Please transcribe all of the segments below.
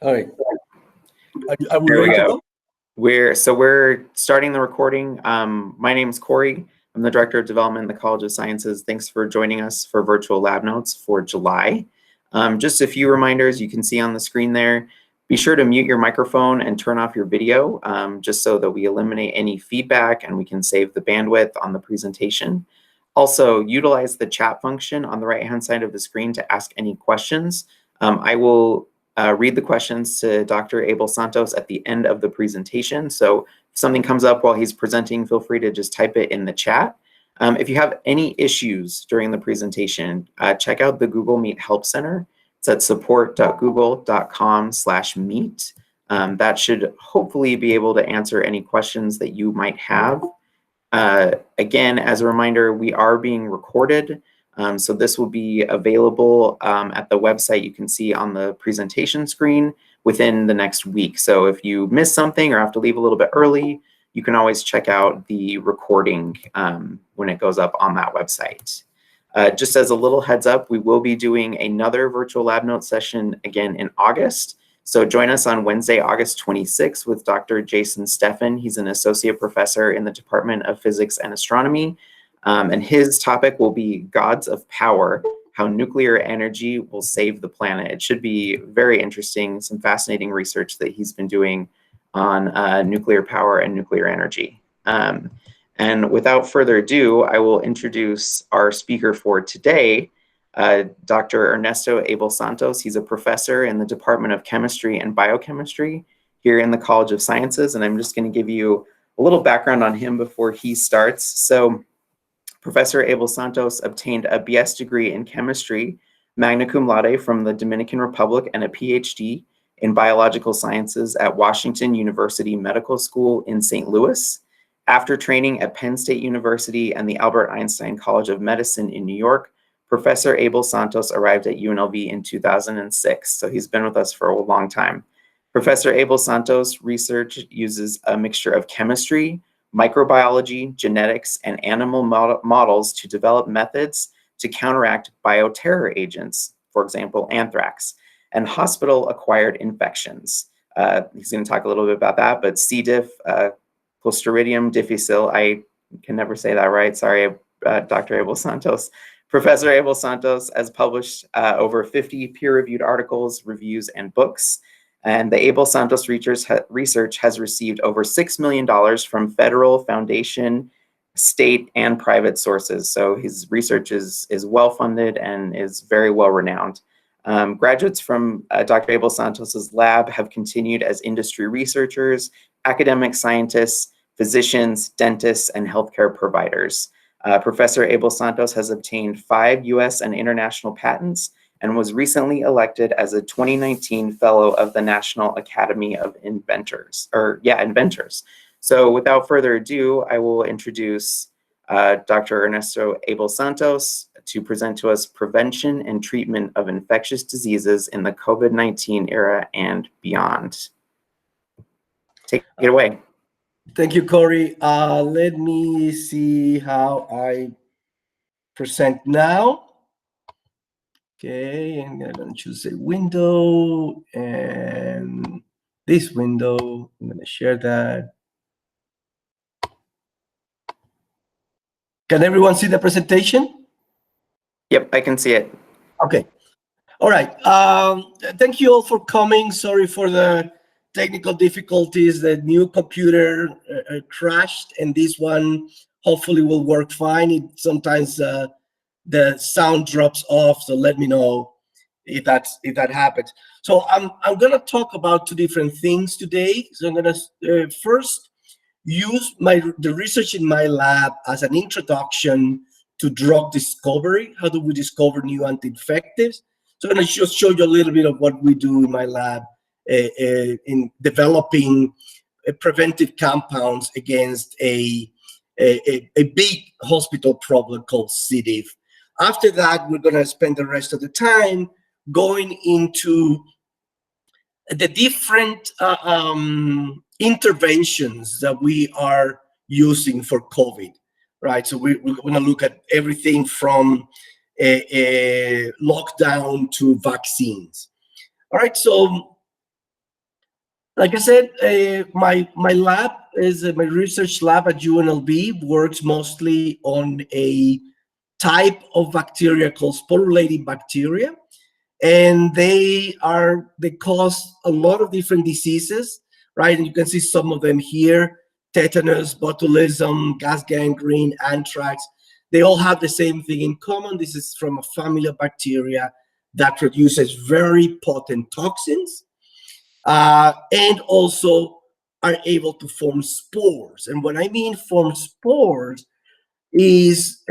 All right. Are we There we ready to go. go? We're starting the recording. My name is Corey. I'm the Director of Development in the College of Sciences. Thanks for joining us for virtual lab notes for July. Just a few reminders you can see on the screen there. Be sure to mute your microphone and turn off your video, just so that we eliminate any feedback and we can save the bandwidth on the presentation. Also, utilize the chat function on the right-hand side of the screen to ask any questions. I will read the questions to Dr. Abel-Santos at the end of the presentation. So if something comes up while he's presenting, feel free to just type it in the chat. If you have any issues during the presentation, check out the Google Meet Help Center. It's at support.google.com/meet. That should hopefully be able to answer any questions that you might have. Again, as a reminder, we are being recorded. So this will be available at the website you can see on the presentation screen within the next week. So if you miss something or have to leave a little bit early, you can always check out the recording when it goes up on that website. Just as a little heads up, we will be doing another virtual lab note session again in August. So join us on Wednesday, August 26th with Dr. Jason Steffen. He's an associate professor in the Department of Physics and Astronomy. And his topic will be Gods of Power, How Nuclear Energy Will Save the Planet. It should be very interesting, some fascinating research that he's been doing on nuclear power and nuclear energy. And without further ado, I will introduce our speaker for today, Dr. Ernesto Abel-Santos. He's a professor in the Department of Chemistry and Biochemistry here in the College of Sciences. And I'm just going to give you a little background on him before he starts. So Professor Abel-Santos obtained a BS degree in chemistry, magna cum laude from the Dominican Republic, and a PhD in biological sciences at Washington University Medical School in St. Louis. After training at Penn State University and the Albert Einstein College of Medicine in New York, Professor Abel-Santos arrived at UNLV in 2006, so he's been with us for a long time. Professor Abel-Santos' research uses a mixture of chemistry, microbiology, genetics, and animal models to develop methods to counteract bioterror agents, for example, anthrax, and hospital-acquired infections. He's going to talk a little bit about that, but C. diff, Clostridium difficile, I can never say that right, sorry, Dr. Abel-Santos. Professor Abel-Santos has published over 50 peer-reviewed articles, reviews, and books. And the Abel-Santos research has received over $6 million from federal, foundation, state, and private sources. So his research is well-funded and is very well-renowned. Graduates from Dr. Abel-Santos's lab have continued as industry researchers, academic scientists, physicians, dentists, and healthcare providers. Professor Abel-Santos has obtained 5 US and international patents and was recently elected as a 2019 Fellow of the National Academy of Inventors. So without further ado, I will introduce Dr. Ernesto Abel-Santos to present to us Prevention and Treatment of Infectious Diseases in the COVID-19 era and beyond. Take it away. Thank you, Corey. Let me see how I present now. Okay, I'm going to choose a window, and this window, I'm going to share that. Can everyone see the presentation? Yep, I can see it. Okay. All right. Thank you all for coming. Sorry for the technical difficulties. The new computer crashed, and this one hopefully will work fine. Sometimes the sound drops off, so let me know if that happens. So I'm going to talk about 2 different things today. So I'm going to first use the research in my lab as an introduction to drug discovery. How do we discover new anti-infectives? So I'm going to just show you a little bit of what we do in my lab in developing preventive compounds against a big hospital problem called C. diff. After that, we're going to spend the rest of the time going into the different interventions that we are using for COVID, right? So we're going to look at everything from a lockdown to vaccines. All right, so Like I said, my lab is my research lab at UNLV works mostly on a type of bacteria called sporulating bacteria, and they cause a lot of different diseases, right? And you can see some of them here: tetanus, botulism, gas gangrene, anthrax. They all have the same thing in common. This is from a family of bacteria that produces very potent toxins, and also are able to form spores. And what I mean form spores is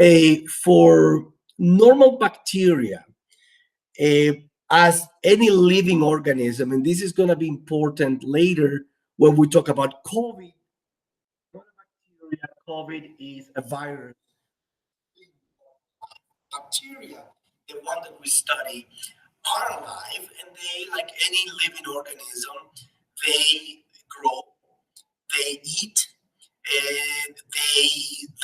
for normal bacteria, uh, as any living organism, and this is going to be important later when we talk about COVID. Not a bacteria. COVID is a virus. Bacteria, the one that we study, are alive, and they, like any living organism, they grow, they eat, and they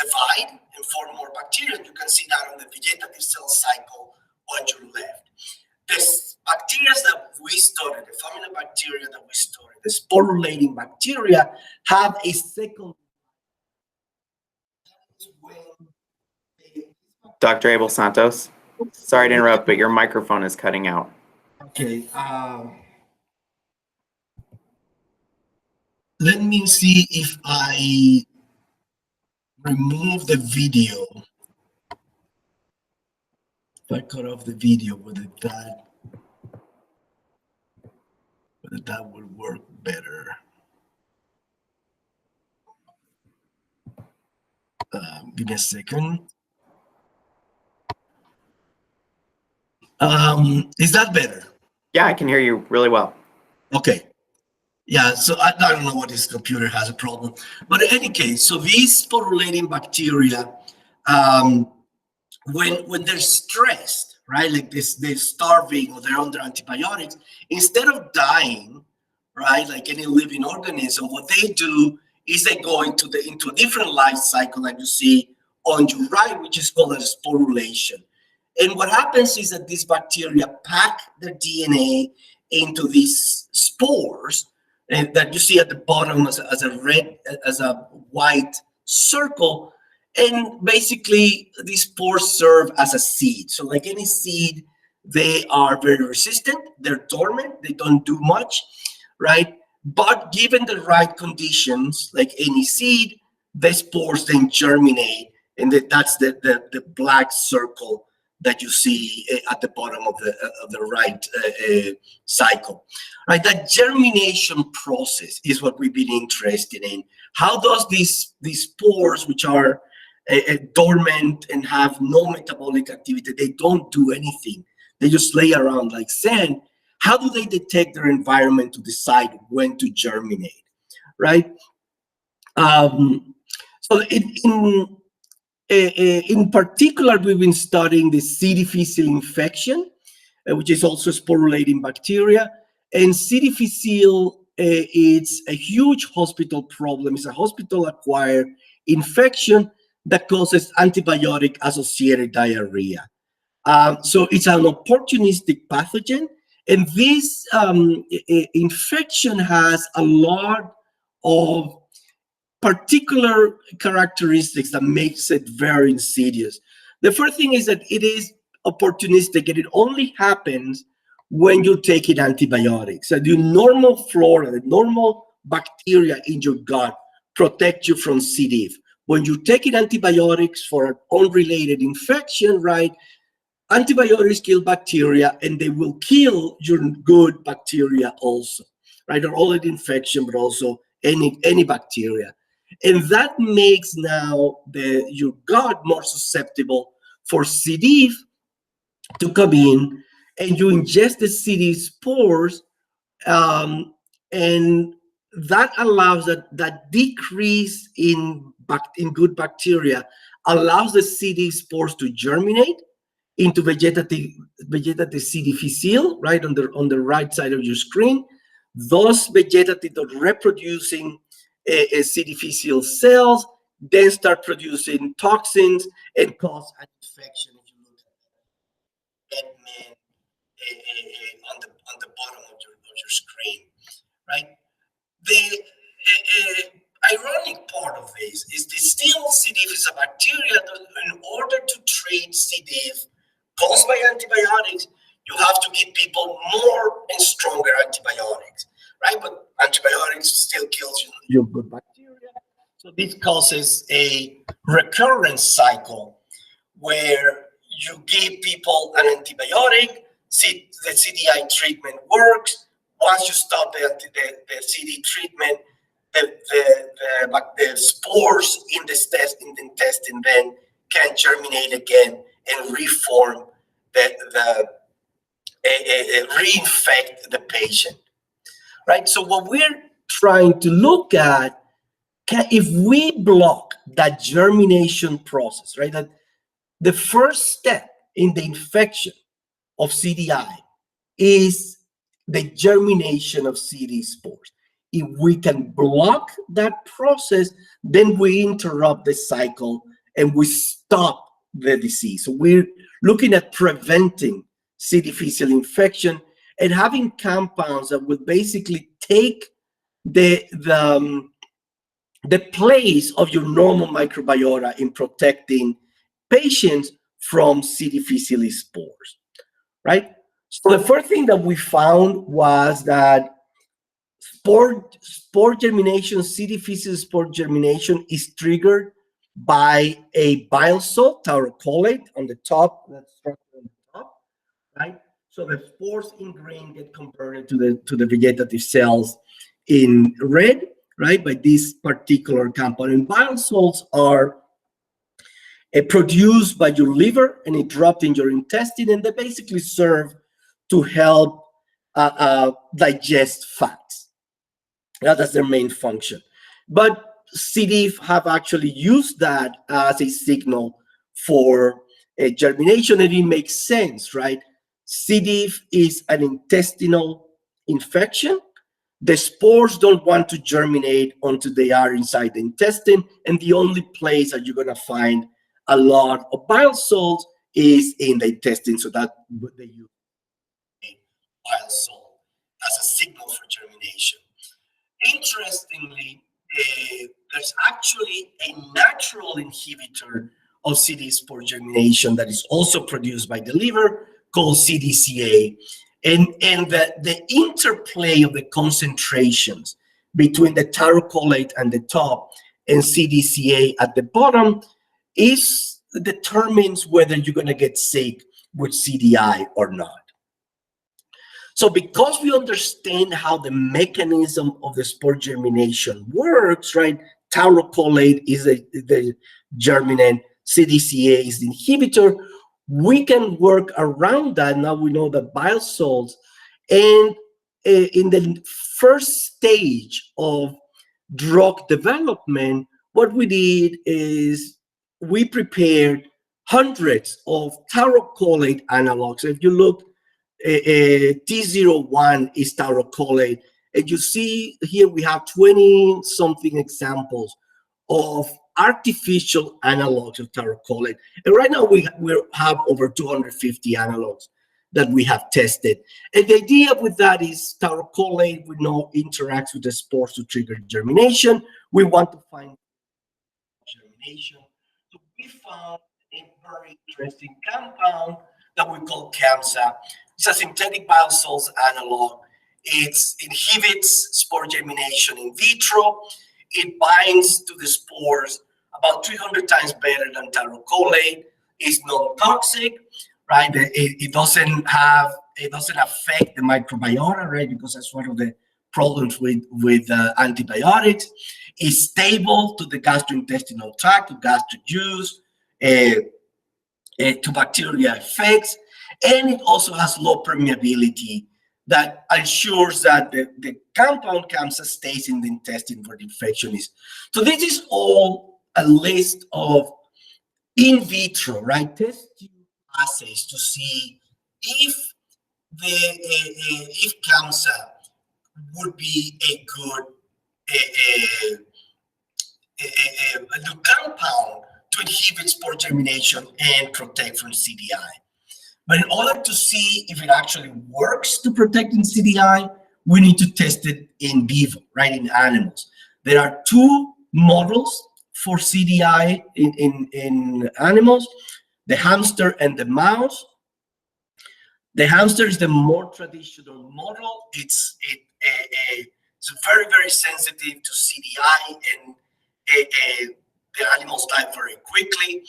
divide and form more bacteria. You can see that on the vegetative cell cycle on your left. This bacteria that we studied, the family of bacteria that we studied, the sporulating bacteria, have a second. When they, Dr. Abel-Santos, sorry to interrupt, but your microphone is cutting out. okay. Let me see if I remove the video. If I cut off the video, whether that will work better. Give me a second. Is that better? Yeah, I can hear you really well. Okay. Yeah, so I don't know what this computer has a problem. But in any case, so these sporulating bacteria, um, when they're stressed, right, like this, they're starving or they're under antibiotics, instead of dying, right, like any living organism, what they do is they go into a different life cycle, like you see on your right, which is called a sporulation. And what happens is that these bacteria pack their DNA into these spores, that you see at the bottom as a white circle. And basically, these spores serve as a seed. So, like any seed, they are very resistant. They're dormant. They don't do much, right? But given the right conditions, like any seed, the spores then germinate, and that's the black circle that you see at the bottom of the right cycle. Right, that germination process is what we've been interested in. How does these spores, which are dormant and have no metabolic activity, they don't do anything, they just lay around like sand. How do they detect their environment to decide when to germinate, right? So in particular, we've been studying the C. difficile infection, which is also sporulating bacteria. And C. difficile, it's a huge hospital problem. It's a hospital-acquired infection that causes antibiotic-associated diarrhea. So it's an opportunistic pathogen, and this infection has a lot of particular characteristics that makes it very insidious. The first thing is that it is opportunistic, and it only happens when you're taking antibiotics. So the normal flora, the normal bacteria in your gut protect you from C. diff. When you're taking antibiotics for an unrelated infection, right, antibiotics kill bacteria, and they will kill your good bacteria also, right? Not only the infection, but also any bacteria. And that makes now your gut more susceptible for C. diff to come in, and you ingest the C. diff spores, and that allows that decrease in good bacteria allows the C. diff spores to germinate into vegetative C. difficile, right on the right side of your screen. Those vegetative are reproducing C. difficile cells, then start producing toxins and cause an infection. If you look at Edman on the bottom of your screen, right? The ironic part of this is that still C. diff is a bacteria that in order to treat C. diff caused by antibiotics, you have to give people more and stronger antibiotics, right? But antibiotics still kills your good bacteria. So this causes a recurrence cycle where you give people an antibiotic, the CDI treatment works. Once you stop the CD treatment, the spores in the intestine then can germinate again and reform reinfect the patient, right? So what we're trying to look at, if we block that germination process, right? That the first step in the infection of CDI is the germination of CD spores. If we can block that process, then we interrupt the cycle and we stop the disease. So we're looking at preventing C. difficile infection and having compounds that will basically take the place of your normal microbiota in protecting patients from C. difficile spores, right? So the first thing that we found was that spore germination, C. difficile spore germination is triggered by a bile salt, taurocolate, on the top, that structure on the top, right? So the spores in green get converted to the vegetative cells in red, right, by this particular compound. And bile salts are produced by your liver and it dropped in your intestine, and they basically serve to help digest fats. That's their main function. But C. diff have actually used that as a signal for germination, and it makes sense, right? C. diff is an intestinal infection. The spores don't want to germinate until they are inside the intestine, and the only place that you're going to find a lot of bile salts is in the intestine, so that they use bile salt as a signal for germination. Interestingly, there's actually a natural inhibitor of CD spore germination that is also produced by the liver called CDCA. And the interplay of the concentrations between the taurocolate at the top and CDCA at the bottom determines whether you're going to get sick with CDI or not. So because we understand how the mechanism of the spore germination works, right? Taurocolate is the germinant, CDCA is the inhibitor. We can work around that. Now we know that bile salts, and in the first stage of drug development, what we did is we prepared hundreds of taurocolate analogs. If you look, T01 is taurocolate, and you see here we have 20 something examples of artificial analogs of taurocolate, and right now we have over 250 analogs that we have tested. And the idea with that is taurocolate, we know, interacts with the spores to trigger germination. We want to find germination, so we found a very interesting compound that we call CAMSA. It's a synthetic bile salts analog. It inhibits spore germination in vitro. It binds to the spores about 300 times better than taurocolate. It's non-toxic, right? It doesn't affect the microbiota, right? Because that's one of the problems with antibiotics. It's stable to the gastrointestinal tract, to gastric juice, to bacterial effects, and it also has low permeability that ensures that the compound CAMSA stays in the intestine where the infection is. So this is all a list of in vitro, right, test tube assays to see if if CAMSA would be a good compound to inhibit spore germination and protect from CDI. But in order to see if it actually works to protect in CDI, we need to test it in vivo, right, in animals. There are two models for CDI in animals, the hamster and the mouse. The hamster is the more traditional model. It's very, very sensitive to CDI, and the animals die very quickly.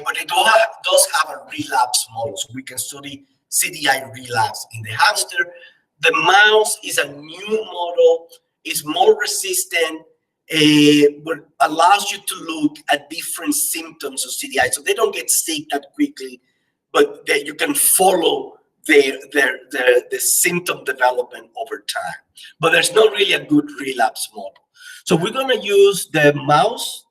But it does have a relapse model, so we can study CDI relapse in the hamster. The mouse is a new model, is more resistant, but allows you to look at different symptoms of CDI. So they don't get sick that quickly, but that you can follow the symptom development over time. But there's not really a good relapse model. So we're going to use the mouse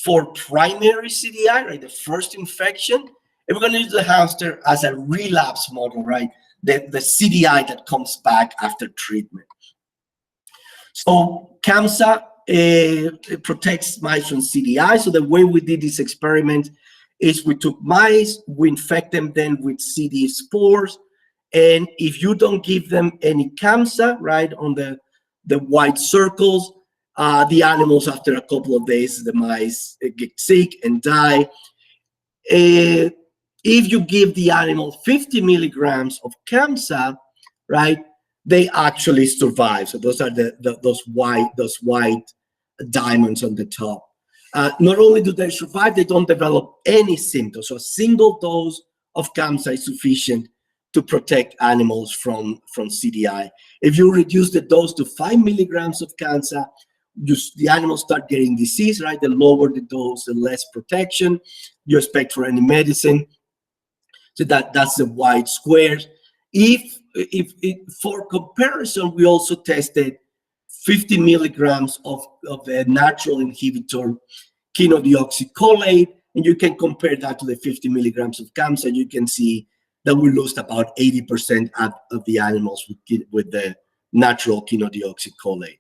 for primary CDI, right, the first infection, and we're going to use the hamster as a relapse model, right, the CDI that comes back after treatment. So CAMSA protects mice from CDI. So the way we did this experiment is we took mice, we infect them then with CD spores, and if you don't give them any CAMSA, right, on the white circles, the animals, after a couple of days, the mice get sick and die. If you give the animal 50 milligrams of CAMSA, right, they actually survive. So those are those white diamonds on the top. Not only do they survive, they don't develop any symptoms. So a single dose of CAMSA is sufficient to protect animals from CDI. If you reduce the dose to 5 milligrams of CAMSA, the animals start getting disease, right? The lower the dose, the less protection you expect for any medicine. So that's the white squares. If for comparison, we also tested 50 milligrams of the natural inhibitor quinodeoxycholate, and you can compare that to the 50 milligrams of CAMSA. You can see that we lost about 80% of the animals with the natural quinodeoxycholate.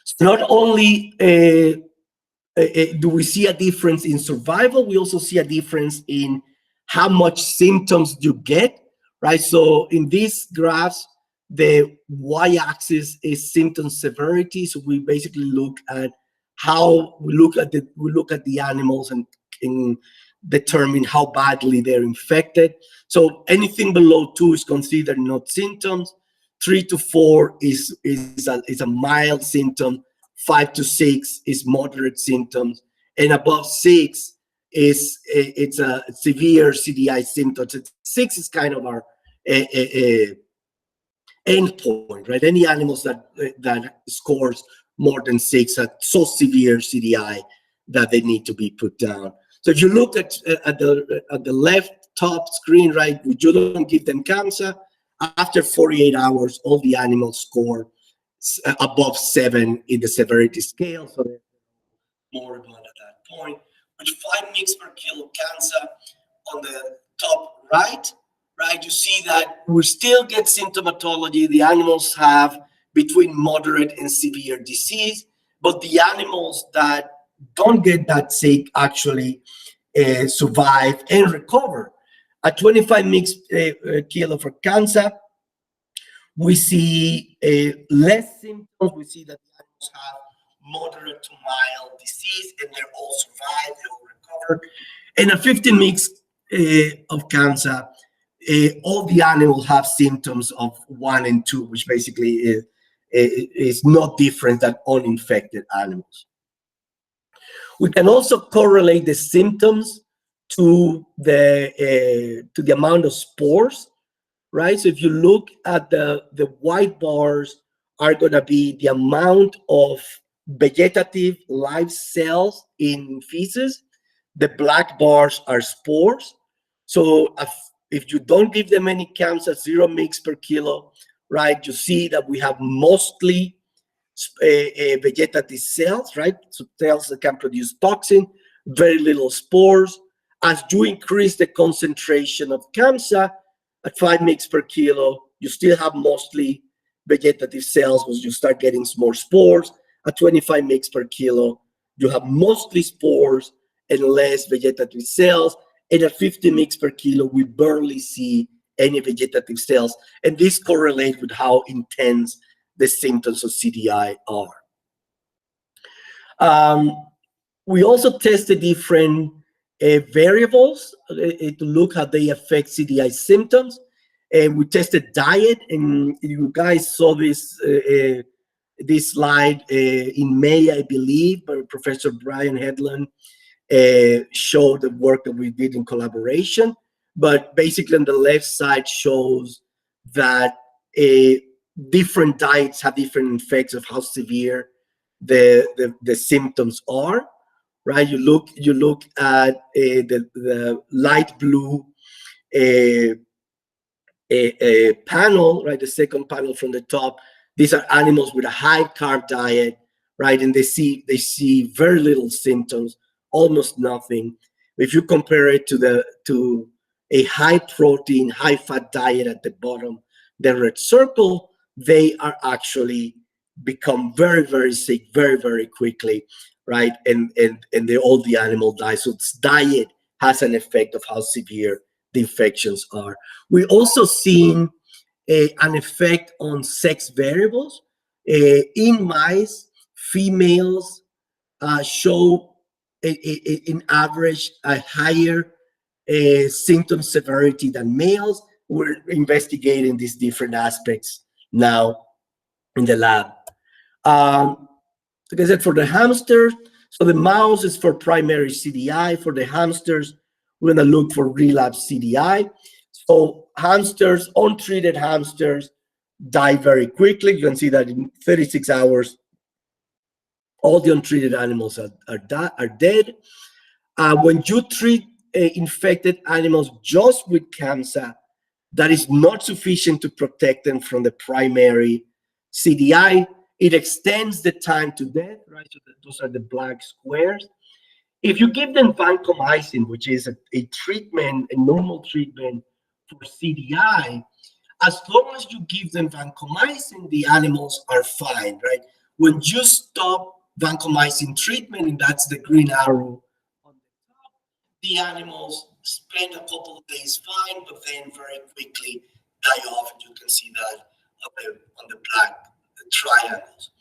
So not only do we see a difference in survival, we also see a difference in how much symptoms you get, right? So in these graphs, the y-axis is symptom severity. So we basically look at how we look at the animals and determine how badly they're infected. So anything below 2 is considered not symptoms. 3 to 4 is a mild symptom. 5 to 6 is moderate symptoms, and above 6 it's a severe CDI symptoms. 6 is kind of our endpoint, right? Any animals that scores more than 6 are so severe CDI that they need to be put down. So if you look at the left top screen, right, you don't give them CAMSA. After 48 hours, all the animals score above 7 in the severity scale, so they're moribund at that point. With 5 mg per kilo CAMSA on the top right, you see that we still get symptomatology. The animals have between moderate and severe disease, but the animals that don't get that sick actually survive and recover. At 25 mg kilo for CAMSA, we see less symptoms. We see that the animals have moderate to mild disease, and they all survive, they all recover. And at 50 mg of CAMSA, all the animals have symptoms of 1 and 2, which basically is not different than uninfected animals. We can also correlate the symptoms to the amount of spores, right? So if you look at the white bars are going to be the amount of vegetative live cells in feces. The black bars are spores. So if you don't give them any CAMSA, 0 mg per kilo, right, you see that we have mostly vegetative cells, right? So cells that can produce toxin, very little spores. As you increase the concentration of CAMSA at 5 mg per kilo, you still have mostly vegetative cells, but you start getting more spores. At 25 mg per kilo, you have mostly spores and less vegetative cells. And at 50 mg per kilo, we barely see any vegetative cells, and this correlates with how intense the symptoms of CDI are. We also tested different variables to look how they affect CDI symptoms. And we tested diet, and you guys saw this this slide in May, I believe, by Professor Brian Hedlund showed the work that we did in collaboration. But basically on the left side shows that different diets have different effects of how severe the symptoms are, right? You look at the light blue a panel, right? The second panel from the top. These are animals with a high carb diet, right? And they see very little symptoms, almost nothing. If you compare it to a high protein, high fat diet at the bottom, the red circle, they are actually become very, very sick very, very quickly, right? And all the animal die. So diet has an effect of how severe the infections are. We also seen an effect on sex variables. In mice, females show in average a higher symptom severity than males. We're investigating these different aspects now in the lab. Like I said, for the hamsters, so the mouse is for primary CDI. For the hamsters, we're going to look for relapse CDI. So hamsters, untreated hamsters, die very quickly. You can see that in 36 hours, all the untreated animals are dead. When you treat infected animals just with CAMSA, that is not sufficient to protect them from the primary CDI. It extends the time to death, right? So those are the black squares. If you give them vancomycin, which is a treatment, a normal treatment for CDI, as long as you give them vancomycin, the animals are fine, right? When you stop vancomycin treatment, and that's the green arrow on the top, the animals spend a couple of days fine, but then very quickly die off, and you can see that on the black triangles.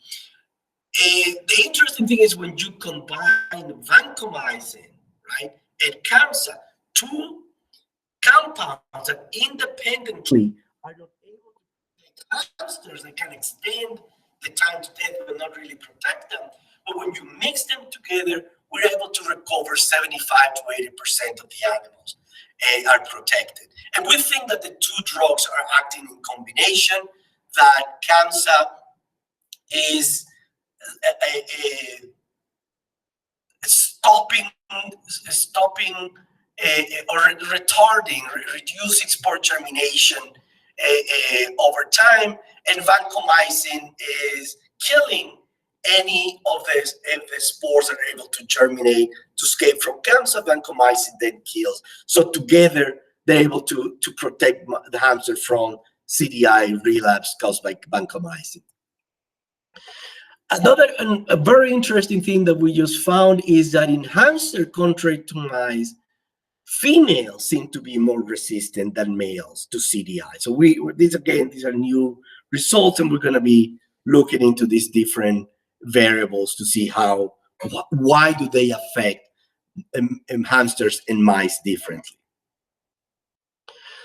The interesting thing is when you combine vancomycin, right, and CAMSA, two compounds that independently are not able to protect hamsters, they can extend the time to death but not really protect them. But when you mix them together, we're able to recover 75 to 80% of the animals are protected. And we think that the two drugs are acting in combination, that CAMSA is stopping or retarding, reducing spore germination over time, and vancomycin is killing any of the spores that are able to germinate to escape from CAMSA. Vancomycin then kills. So together, they're able to protect the hamster from CDI relapse caused by vancomycin. Another a very interesting thing that we just found is that in hamster, contrary to mice, females seem to be more resistant than males to CDI. So these are new results, and we're going to be looking into these different variables to see why do they affect hamsters and mice differently.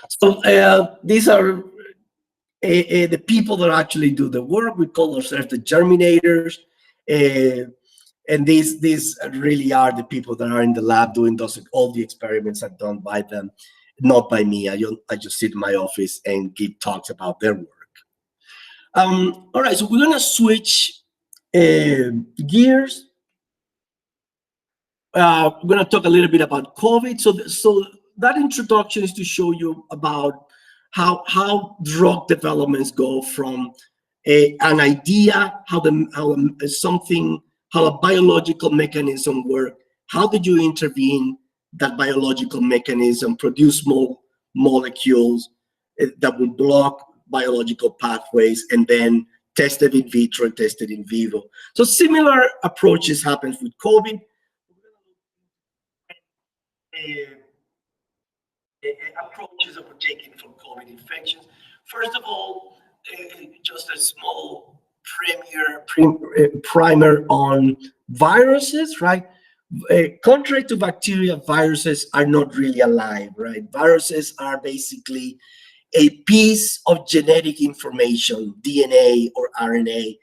So these are the people that actually do the work. We call ourselves the germinators, and these really are the people that are in the lab doing all the experiments are done by them, not by me. I just sit in my office and give talks about their work. All right, so we're gonna switch gears. We're gonna talk a little bit about COVID. So that introduction is to show you about how drug developments go from an idea, how a biological mechanism works. How did you intervene that biological mechanism, produce small molecules that will block biological pathways, and then tested in vitro and tested in vivo. So similar approaches happen with COVID. approaches that we're taking for COVID infections. First of all, just a small primer on viruses, right? Contrary to bacteria, viruses are not really alive, right? Viruses are basically a piece of genetic information, DNA or RNA,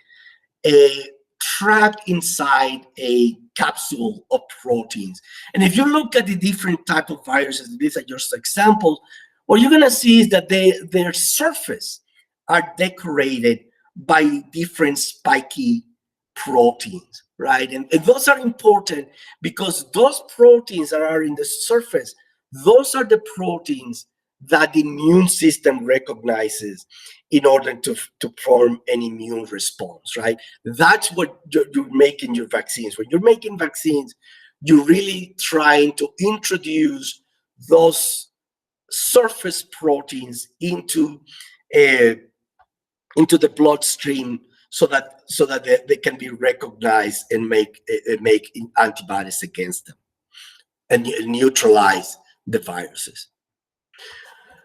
trapped inside a capsule of proteins. And if you look at the different type of viruses, these are just examples, what you're going to see is that their surface are decorated by different spiky proteins, right? And those are important because those proteins that are in the surface, those are the proteins that the immune system recognizes in order to form an immune response, right? That's what you're making your vaccines. When you're making vaccines, you're really trying to introduce those surface proteins into the bloodstream so that they can be recognized and make antibodies against them and neutralize the viruses.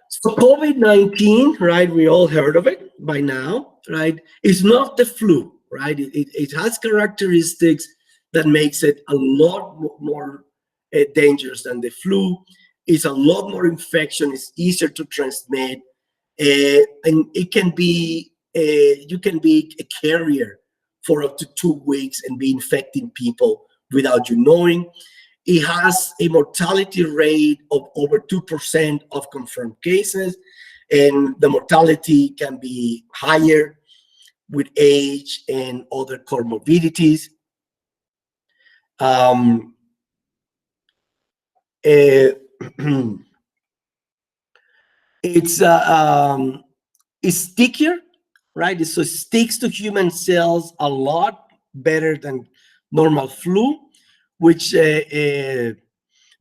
So COVID-19, right, we all heard of it by now, right? It's not the flu, right? It has characteristics that makes it a lot more dangerous than the flu. It's a lot more infection. It's easier to transmit. And it can be, you can be a carrier for up to 2 weeks and be infecting people without you knowing. It has a mortality rate of over 2% of confirmed cases, and the mortality can be higher with age and other comorbidities. It's stickier, right? So it sticks to human cells a lot better than normal flu, which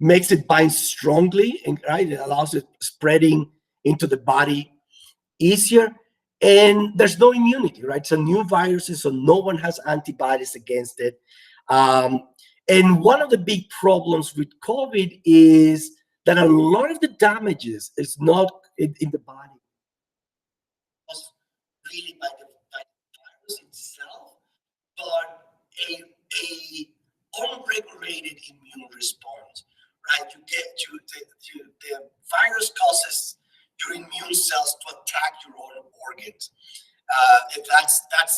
makes it bind strongly, and right, it allows it spreading into the body easier. And there's no immunity, right? It's a new virus, so no one has antibodies against it. And one of the big problems with COVID is that a lot of the damages is not in the body, it's really by the virus itself, but a unregulated immune response, right? The virus causes your immune cells to attack your own organs. And that's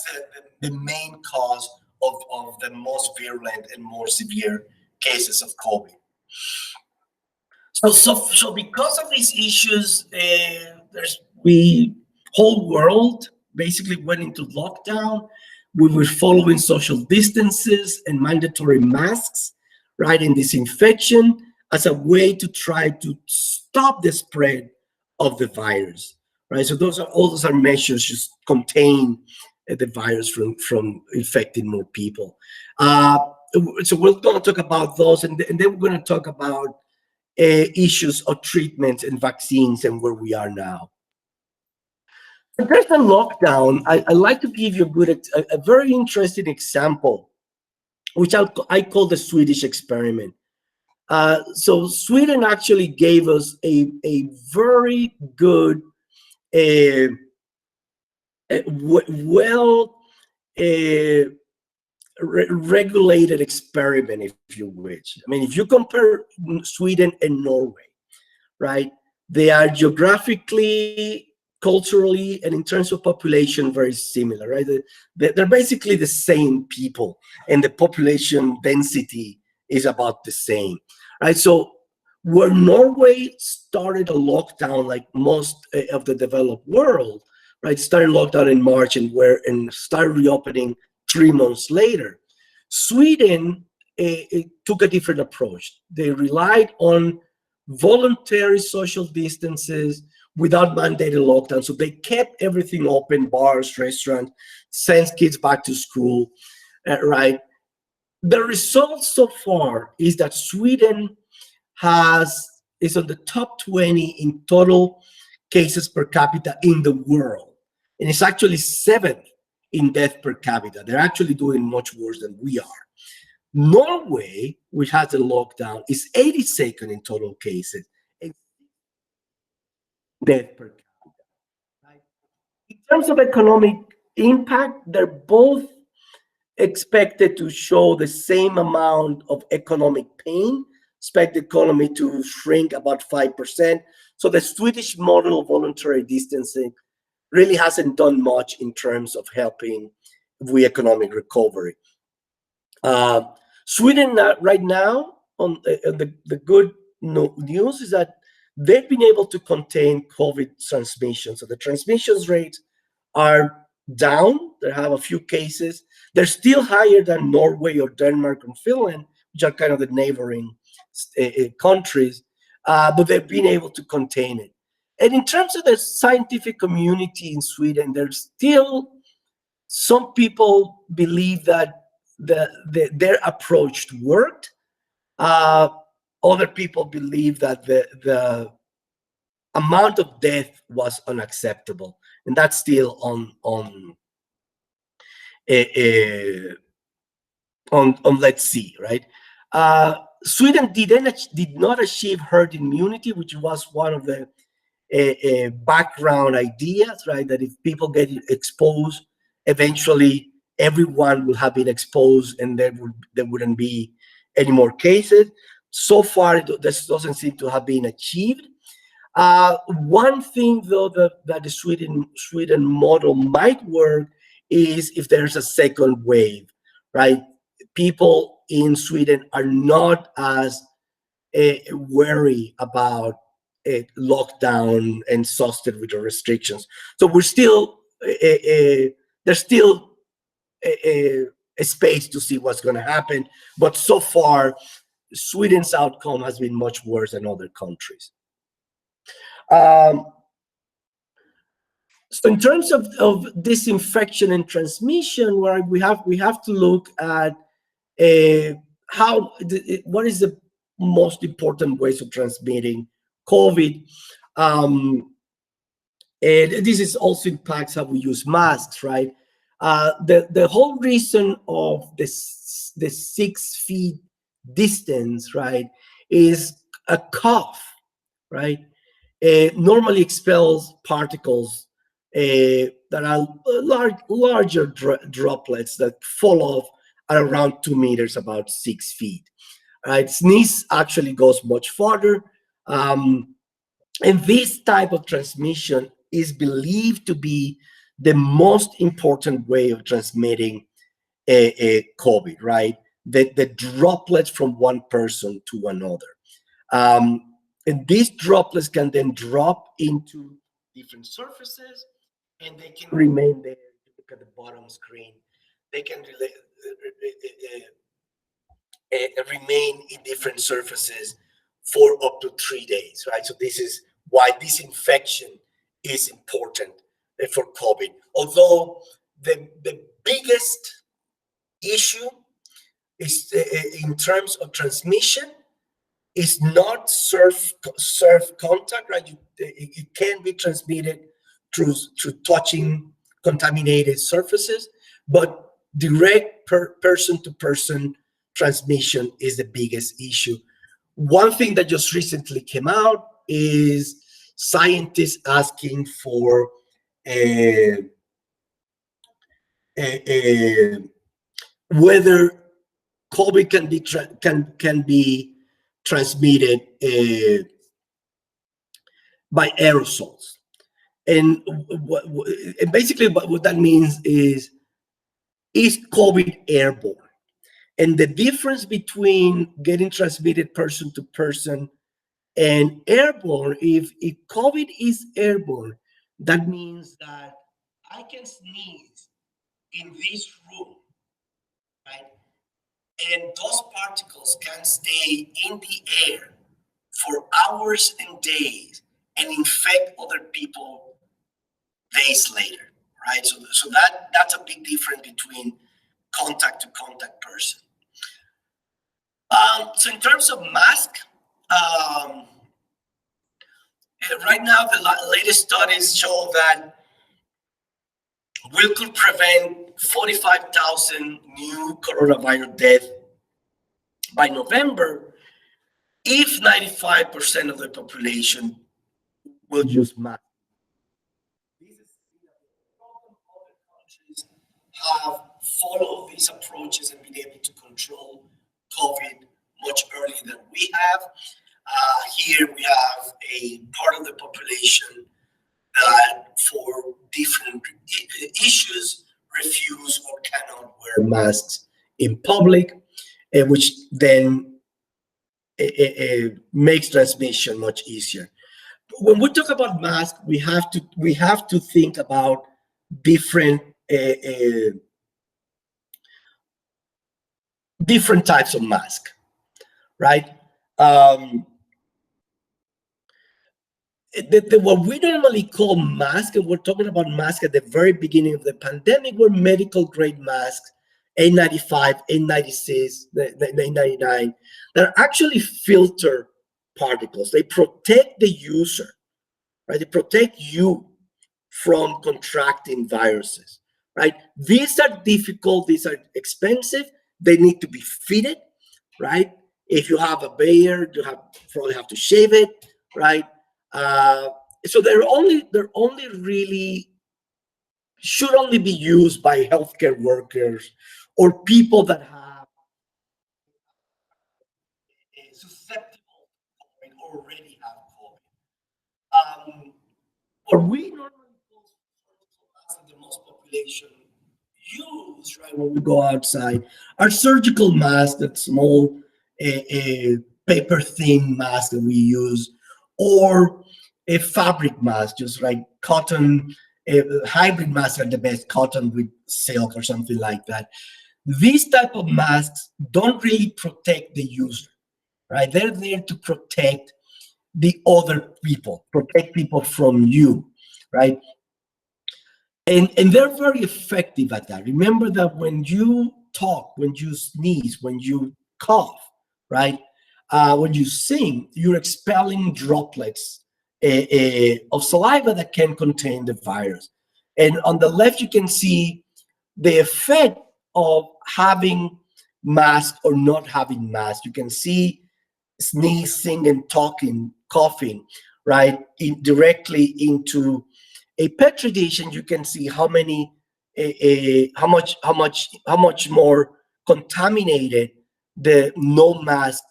the main cause of the most virulent and more severe cases of COVID. So because of these issues, we whole world basically went into lockdown. We were following social distances and mandatory masks, right, and disinfection as a way to try to stop the spread of the virus, right? So all those are measures just contain the virus from infecting more people. So we're going to talk about those, and then we're going to talk about issues of treatments and vaccines and where we are now. There's a lockdown. I like to give you a very interesting example, which I call the Swedish experiment. So Sweden actually gave us a very good, regulated experiment, if you wish. I mean, if you compare Sweden and Norway, right, they are geographically, culturally, and in terms of population very similar, right? They're basically the same people, and the population density is about the same, right? So where Norway started a lockdown like most of the developed world, right, started lockdown in March and started reopening 3 months later, Sweden took a different approach. They relied on voluntary social distances without mandated lockdown. So they kept everything open, bars, restaurants, sent kids back to school, right? The result so far is that Sweden is on the top 20 in total cases per capita in the world. And it's actually 7th in death per capita. They're actually doing much worse than we are. Norway, which has a lockdown, is 82nd in total cases. And death per capita. Right? In terms of economic impact, they're both expected to show the same amount of economic pain, expect the economy to shrink about 5%. So the Swedish model of voluntary distancing really hasn't done much in terms of helping with economic recovery. Sweden right now, on the good news is that they've been able to contain COVID transmission. So the transmissions rates are down. They have a few cases. They're still higher than Norway or Denmark and Finland, which are kind of the neighboring countries, but they've been able to contain it. And in terms of the scientific community in Sweden, there's still some people believe that their approach worked. Other people believe that the amount of death was unacceptable, and that's still on let's see, right? Sweden did not achieve herd immunity, which was one of the background ideas, right? That if people get exposed, eventually everyone will have been exposed, and there wouldn't be any more cases. So far, this doesn't seem to have been achieved. One thing, though, that the Sweden model might work is if there's a second wave, right? People in Sweden are not as wary about lockdown and exhausted with the restrictions. So we're still there's still a space to see what's going to happen. But so far, Sweden's outcome has been much worse than other countries. So in terms of disinfection and transmission, where we have to look at what is the most important ways of transmitting COVID. And this is also impacts how we use masks, right? The whole reason of the 6 feet distance, right, is a cough, right? Normally expels particles that are larger droplets that fall off at around 2 meters, about 6 feet. Right? Sneeze actually goes much farther. And this type of transmission is believed to be the most important way of transmitting a COVID, right? The droplets from one person to another. And these droplets can then drop into different surfaces, and they can remain there. Look at the bottom screen. They can remain in different surfaces for up to 3 days, right? So this is why disinfection is important for COVID. Although the biggest issue is in terms of transmission is not surf contact, right? It can be transmitted through touching contaminated surfaces, but direct person-to-person transmission is the biggest issue. One thing that just recently came out is scientists asking for whether COVID can be transmitted by aerosols, and basically what that means is COVID airborne? And the difference between getting transmitted person to person and airborne, if COVID is airborne, that means that I can sneeze in this room, right? And those particles can stay in the air for hours and days and infect other people days later, right? So that's a big difference between contact to contact person. So in terms of mask, right now the latest studies show that we could prevent 45,000 new coronavirus deaths by November if 95% of the population will use masks. This is other countries have followed these approaches and been able to control COVID much earlier than we have. Here we have a part of the population that, for different issues, refuse or cannot wear masks in public, which then makes transmission much easier. When we talk about masks, we have to think about different types of mask, right? What we normally call mask, and we're talking about masks at the very beginning of the pandemic, were medical grade masks, N95, N96, N99. They're actually filter particles. They protect the user, right? They protect you from contracting viruses, right? These are difficult. These are expensive. They need to be fitted, right? If you have a beard, you probably have to shave it, right? So they're only really should only be used by healthcare workers or people that have susceptible to COVID or already have COVID. What we normally call surgical masks that the most population use, right, when we go outside, are surgical masks, that small paper thin mask that we use, or a fabric mask, just like cotton. Hybrid masks are the best, cotton with silk or something like that. These type of masks don't really protect the user, right? They're there to protect the other people, protect people from you, right? And they're very effective at that. Remember that when you talk, when you sneeze, when you cough, right? When you sing, you're expelling droplets of saliva that can contain the virus. And on the left, you can see the effect of having mask or not having mask. You can see sneezing and talking, coughing, right, directly into a petri dish, and you can see how much more contaminated the no mask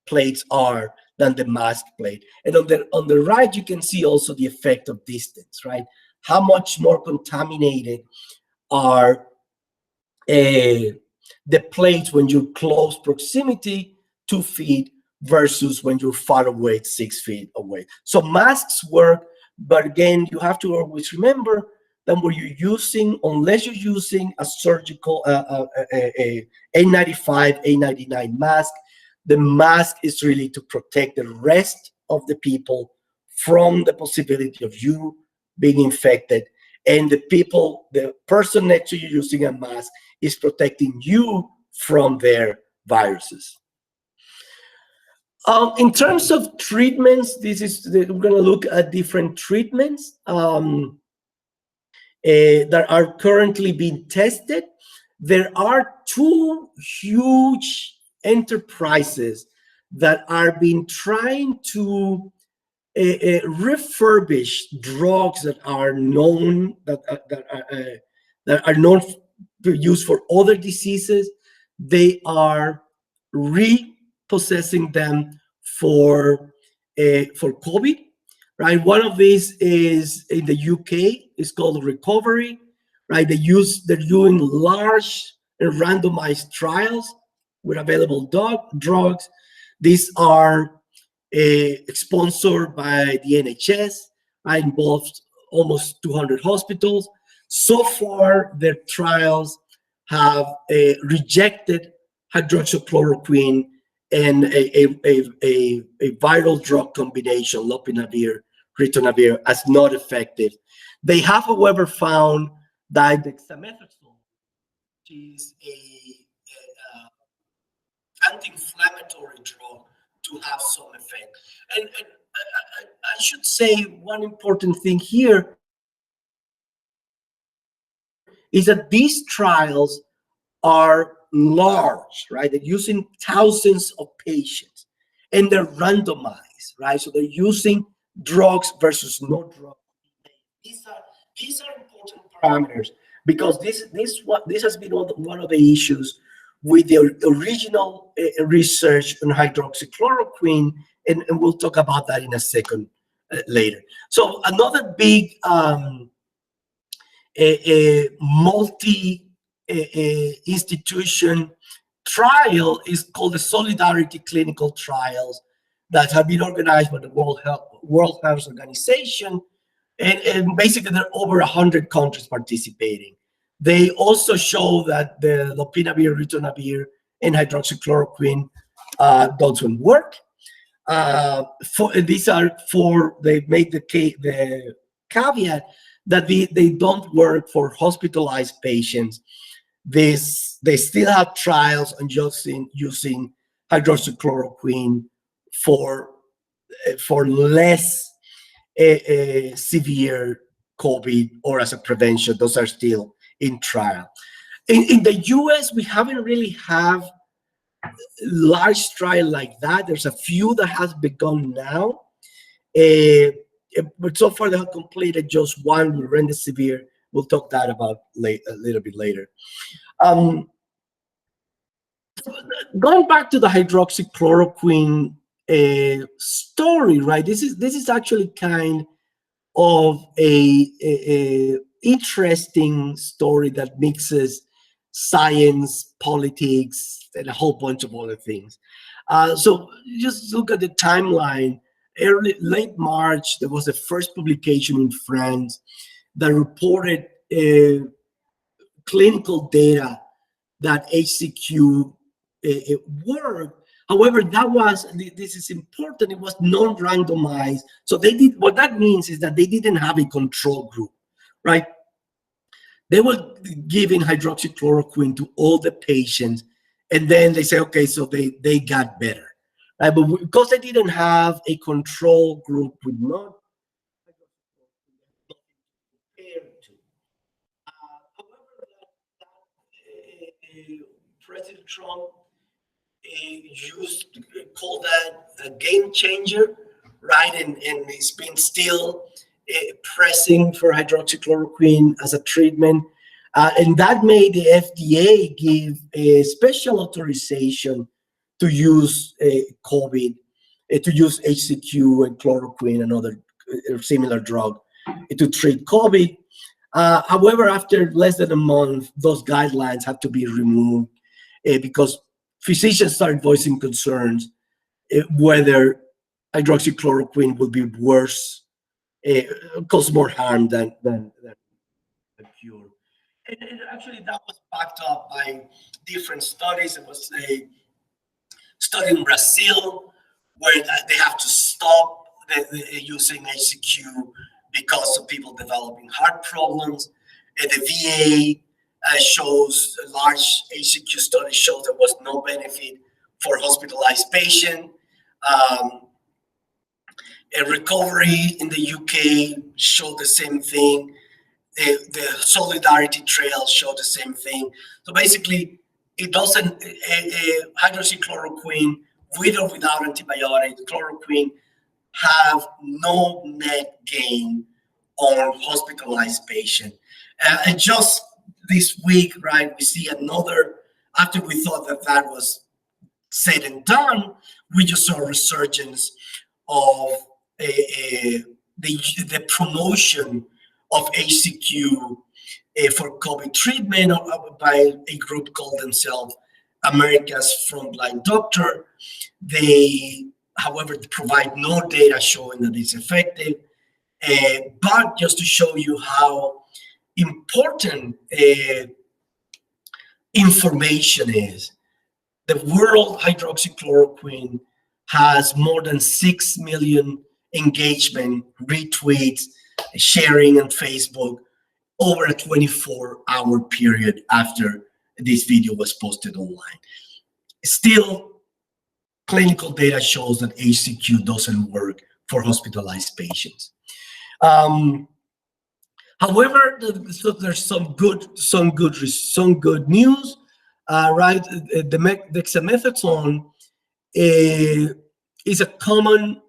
plates are than the mask plate. And on the right, you can see also the effect of distance, right? How much more contaminated are the plates when you're close proximity, 2 feet, versus when you're far away, 6 feet away. So masks work, but again, you have to always remember that when you're using, unless you're using a surgical a N95, A99 mask, the mask is really to protect the rest of the people from the possibility of you being infected. And the person next to you using a mask is protecting you from their viruses. In terms of treatments, we're going to look at different treatments that are currently being tested. There are 2 huge enterprises that are being trying to refurbish drugs that are known to use for other diseases. They are repossessing them for COVID, right? One of these is in the UK. It's called Recovery, right? They're doing large and randomized trials with available drugs. These are sponsored by the NHS. I involved almost 200 hospitals. So far, their trials have rejected hydroxychloroquine and a viral drug combination, lopinavir, ritonavir, as not effective. They have, however, found that dexamethasone, which is a anti-inflammatory drug, to have some effect. And I should say one important thing here is that these trials are large, right? They're using thousands of patients and they're randomized, right? So they're using drugs versus no drugs. These are important parameters because this has been one of the issues with the original research on hydroxychloroquine, and we'll talk about that in a second later. So another big multi-institution trial is called the Solidarity Clinical Trials that have been organized by the World Health Organization. And basically, there are over 100 countries participating. They also show that the lopinavir, ritonavir, and hydroxychloroquine doesn't work. They make the caveat that they don't work for hospitalized patients. They still have trials on using hydroxychloroquine for less severe COVID or as a prevention. Those are still in trial. In the US, we haven't really have large trial like that. There's a few that has begun now, but so far they have completed just one with remdesivir. We'll talk that about a little bit later. Going back to the hydroxychloroquine story, right? This is actually kind of a interesting story that mixes science, politics, and a whole bunch of other things. So just look at the timeline. Late March, there was the first publication in France that reported clinical data that HCQ worked. However, this is important, it was non-randomized. So what that means is that they didn't have a control group, right? They were giving hydroxychloroquine to all the patients, and then they say, okay, so they got better, right? But because they didn't have a control group with not President Trump called that a game changer, right? And it's been still pressing for hydroxychloroquine as a treatment. And that made the FDA give a special authorization to use COVID, to use HCQ and chloroquine and other similar drug to treat COVID. However, after less than a month, those guidelines had to be removed because physicians started voicing concerns whether hydroxychloroquine would be worse, cause more harm than cure. And actually, that was backed up by different studies. There was a study in Brazil where they have to stop using HCQ because of people developing heart problems. And the VA shows, a large HCQ study shows there was no benefit for hospitalized patient. A recovery in the UK showed the same thing. The Solidarity Trail showed the same thing. So basically, it doesn't, hydroxychloroquine, with or without antibiotic, chloroquine have no net gain on hospitalized patient. And just this week, right, we see another, after we thought that was said and done, we just saw a resurgence of the promotion of HCQ for COVID treatment by a group called themselves America's Frontline Doctor. They, however, provide no data showing that it's effective, but just to show you how important information is. The World Hydroxychloroquine has more than 6 million engagement, retweets, sharing on Facebook over a 24-hour period after this video was posted online. Still, clinical data shows that HCQ doesn't work for hospitalized patients. However, so there's some good news, right? The dexamethasone is a common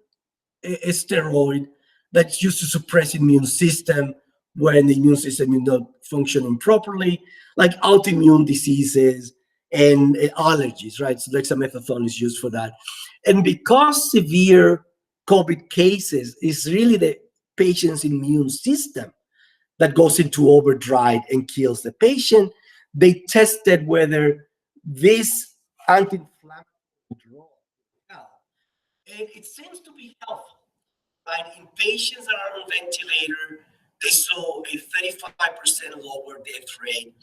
steroid that's used to suppress immune system when the immune system is not functioning properly, like autoimmune diseases and allergies, right? So dexamethasone is used for that. And because severe COVID cases is really the patient's immune system that goes into overdrive and kills the patient, they tested whether this anti-inflammatory drug, and it seems to be helpful. Right? In patients that are on ventilator, they saw a 35% lower death rate.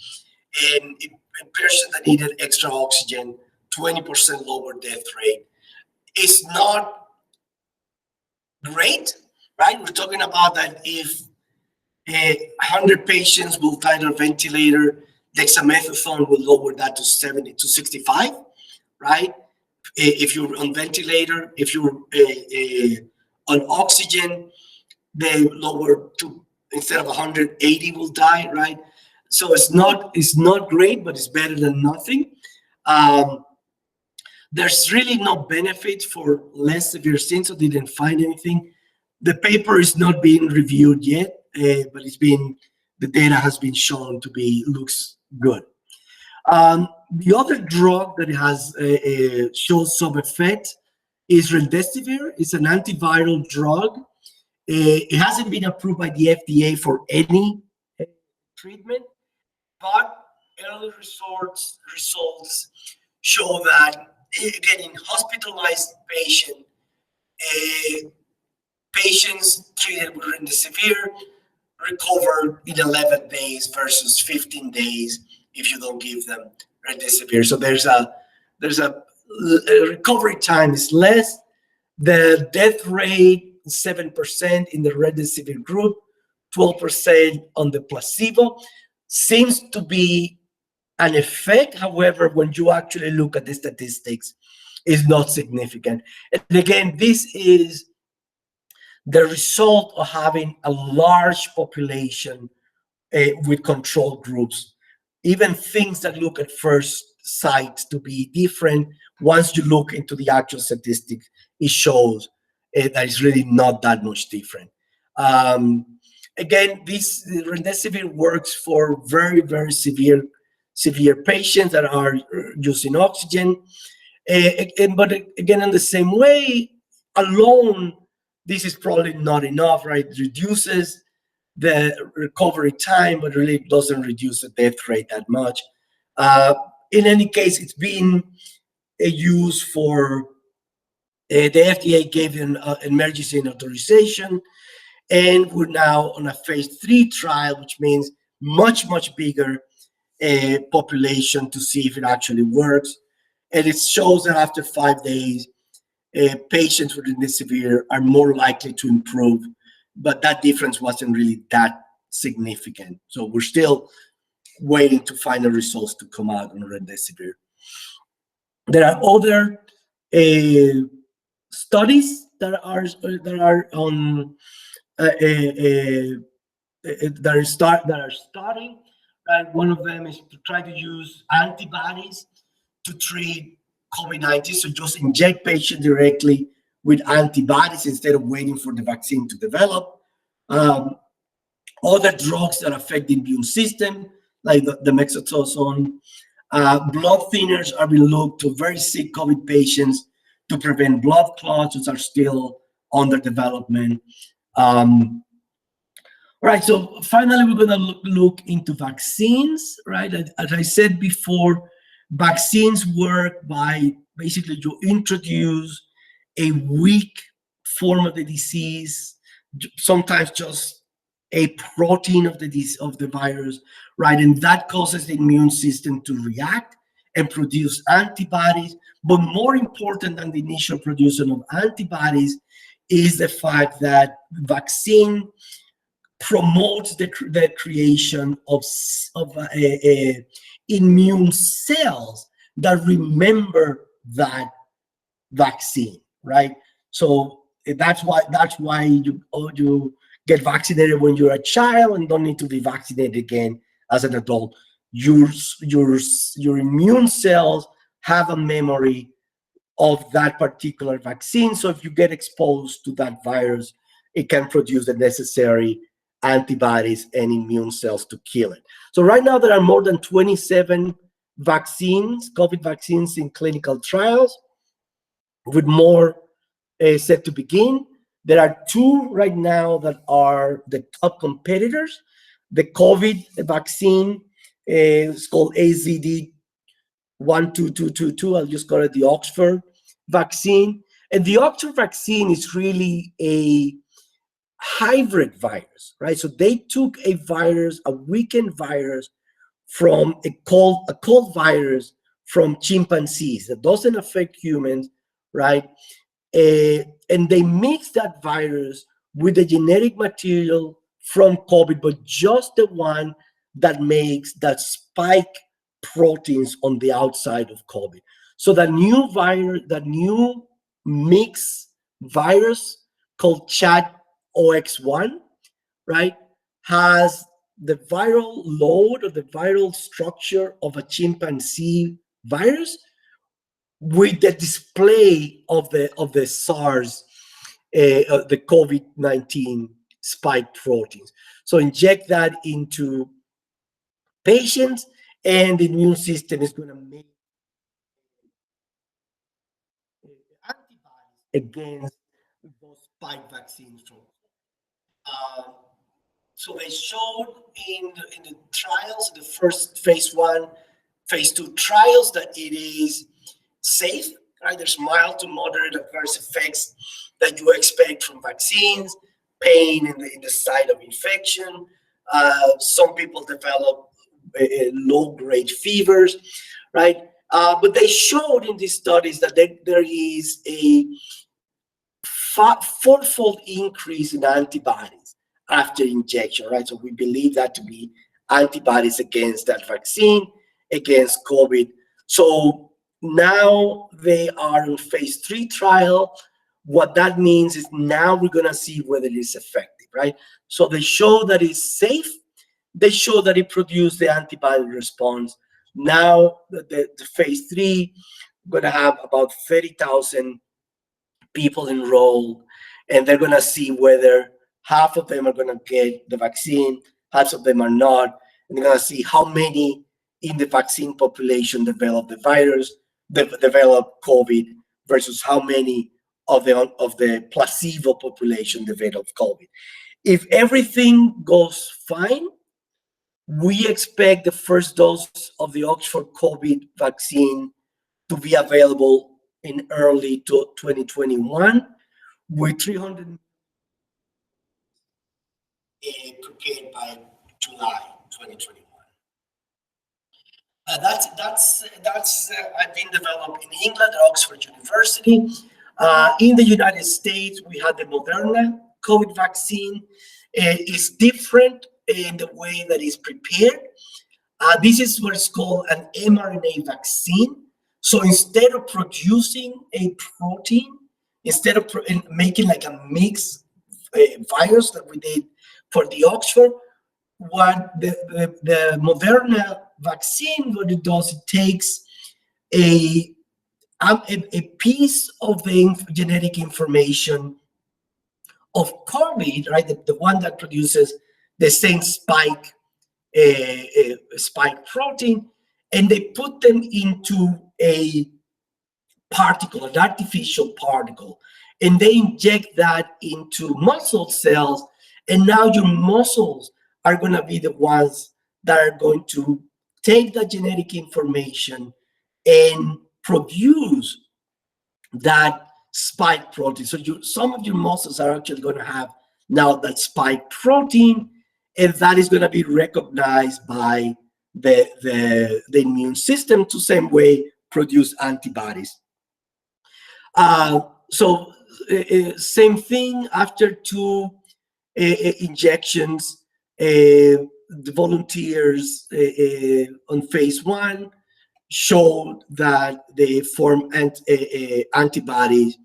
And in patients that needed extra oxygen, 20% lower death rate. It's not great, right? We're talking about that if 100 patients will die on a ventilator, dexamethasone will lower that to 70 to 65, right? If you're on ventilator, if you're on oxygen, they lower to, instead of 180 will die, right? So it's not great, but it's better than nothing. There's really no benefit for less severe symptoms. They didn't find anything. The paper is not being reviewed yet, but the data has been shown to be, looks good. The other drug that has shows some effect is remdesivir. It's an antiviral drug. It hasn't been approved by the FDA for any treatment, but early results show that, again, in hospitalized patients treated with remdesivir recover in 11 days versus 15 days if you don't give them remdesivir. So there's a recovery time is less. The death rate 7% in the remdesivir group, 12% on the placebo. Seems to be an effect. However, when you actually look at the statistics, is not significant. And again, this is the result of having a large population with control groups. Even things that look at first sight to be different, once you look into the actual statistics, it shows that it's really not that much different. Again, this remdesivir works for very, very severe patients that are using oxygen. But again, in the same way, alone, this is probably not enough, right? It reduces the recovery time, but really doesn't reduce the death rate that much. In any case, it's been used for, the FDA gave an emergency authorization, and we're now on a phase 3 trial, which means much, much bigger population to see if it actually works. And it shows that after 5 days, patients with remdesivir are more likely to improve, but that difference wasn't really that significant. So we're still waiting to find the results to come out on remdesivir. There are other studies that are on that are starting. Right? One of them is to try to use antibodies to treat COVID-19. So just inject patients directly with antibodies instead of waiting for the vaccine to develop. Other drugs that affect the immune system, like the dexamethasone. Blood thinners are being looked to very sick COVID patients to prevent blood clots, which are still under development. Right, so finally, we're going to look into vaccines, right? As I said before, vaccines work by basically you introduce a weak form of the disease, sometimes just a protein of the virus, right? And that causes the immune system to react and produce antibodies. But more important than the initial production of antibodies is the fact that vaccine promotes the creation of immune cells that remember that vaccine, right? So that's why you get vaccinated when you're a child and don't need to be vaccinated again as an adult. Your immune cells have a memory of that particular vaccine. So if you get exposed to that virus, it can produce the necessary antibodies and immune cells to kill it. So right now there are more than 27 vaccines, COVID vaccines in clinical trials, with more set to begin. There are 2 right now that are the top competitors. The COVID vaccine is called AZD1222. I'll just call it the Oxford vaccine. And the Oxford vaccine is really a hybrid virus, right? So they took a virus, a weakened virus from a cold virus from chimpanzees that doesn't affect humans, right? And they mixed that virus with the genetic material from COVID, but just the one that makes that spike proteins on the outside of COVID. So that new virus, that new mix virus called ChAd-OX1, right, has the viral load or the viral structure of a chimpanzee virus with the display of the SARS, the COVID-19 spike proteins. So inject that into patients, and the immune system is going to make antibodies against those spike vaccines. So they showed in the trials, the first phase 1, phase 2 trials, that it is safe, right? There's mild to moderate adverse effects that you expect from vaccines, pain in the site of infection. Some people develop low-grade fevers, right? But they showed in these studies that there is a 4-fold increase in antibodies after injection, right? So we believe that to be antibodies against that vaccine, against COVID. So now they are in phase 3 trial. What that means is now we're going to see whether it is effective, right? So they show that it's safe. They show that it produced the antibody response. Now the phase 3, we're going to have about 30,000 people enrolled, and they're going to see whether half of them are going to get the vaccine, half of them are not, and they're going to see how many in the vaccine population develop the virus, develop COVID, versus how many of the placebo population develop COVID. If everything goes fine, we expect the first dose of the Oxford COVID vaccine to be available in early 2021, with 300 prepared by July 2021. That's been developed in England at Oxford University. In the United States, we had the Moderna COVID vaccine. It's different in the way that it's prepared. This is what is called an mRNA vaccine. So instead of producing a protein, instead of making like a mixed virus that we did for the Oxford, what the Moderna vaccine, what it does, it takes a piece of the genetic information of COVID, right, the one that produces the same spike protein, and they put them into a particle, an artificial particle, and they inject that into muscle cells, and now your muscles are going to be the ones that are going to take the genetic information and produce that spike protein. So some of your muscles are actually going to have now that spike protein, and that is going to be recognized by the immune system to same way produce antibodies. So same thing after 2 injections. The volunteers on phase 1 showed that they form antibodies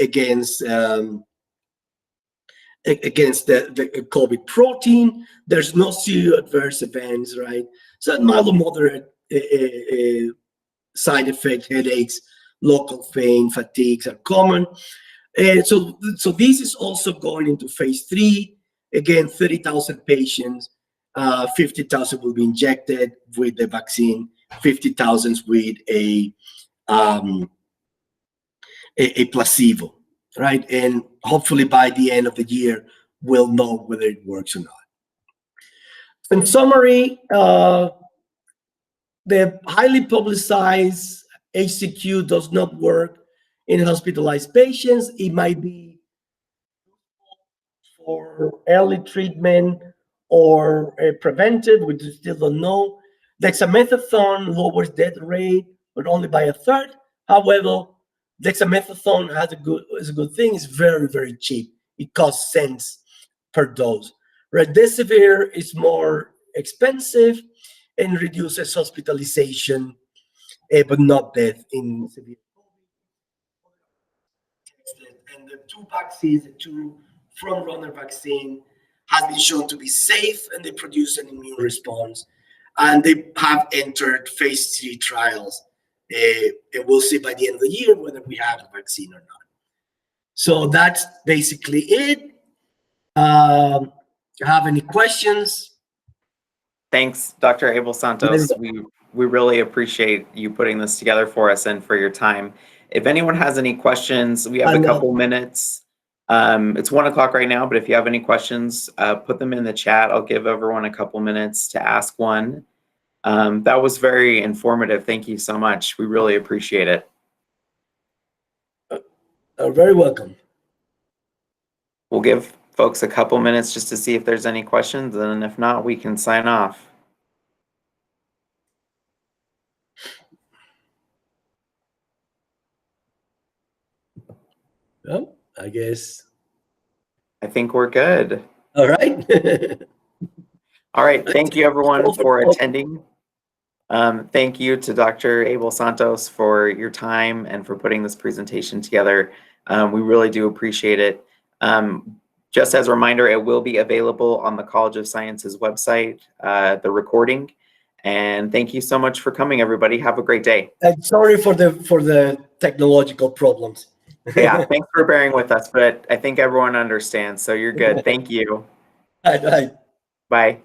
against the COVID protein. There's no serious adverse events, right? So mild or moderate side effect, headaches, local pain, fatigues are common. So this is also going into phase 3. Again, 30,000 patients, 50,000 will be injected with the vaccine, 50,000 with um, a placebo, right? And hopefully by the end of the year, we'll know whether it works or not. In summary, the highly publicized HCQ does not work in hospitalized patients. It might be for early treatment or preventive, we still don't know. Dexamethasone lowers death rate, but only by a third. However, dexamethasone is a good thing. It's very, very cheap. It costs cents per dose. Remdesivir is more expensive and reduces hospitalization, but not death in severe COVID. And the two vaccines, the two front-runner vaccine, has been shown to be safe and they produce an immune response. And they have entered phase 3 trials. And we'll see by the end of the year whether we have a vaccine or not. So that's basically it. Have any questions? Thanks, Dr. Abel-Santos. We really appreciate you putting this together for us and for your time. If anyone has any questions, we have a couple minutes. It's 1 o'clock right now, but if you have any questions, put them in the chat. I'll give everyone a couple minutes to ask one. That was very informative. Thank you so much. We really appreciate it. Very welcome. We'll give folks a couple minutes just to see if there's any questions, and if not, we can sign off. Well, I guess. I think we're good. All right. All right. Thank you, everyone, for attending. Thank you to Dr. Abel-Santos for your time and for putting this presentation together. We really do appreciate it. Just as a reminder, it will be available on the College of Sciences website, the recording. And thank you so much for coming, everybody. Have a great day. And sorry for the technological problems. Yeah, thanks for bearing with us, but I think everyone understands, so you're good. Thank you. Bye. Bye.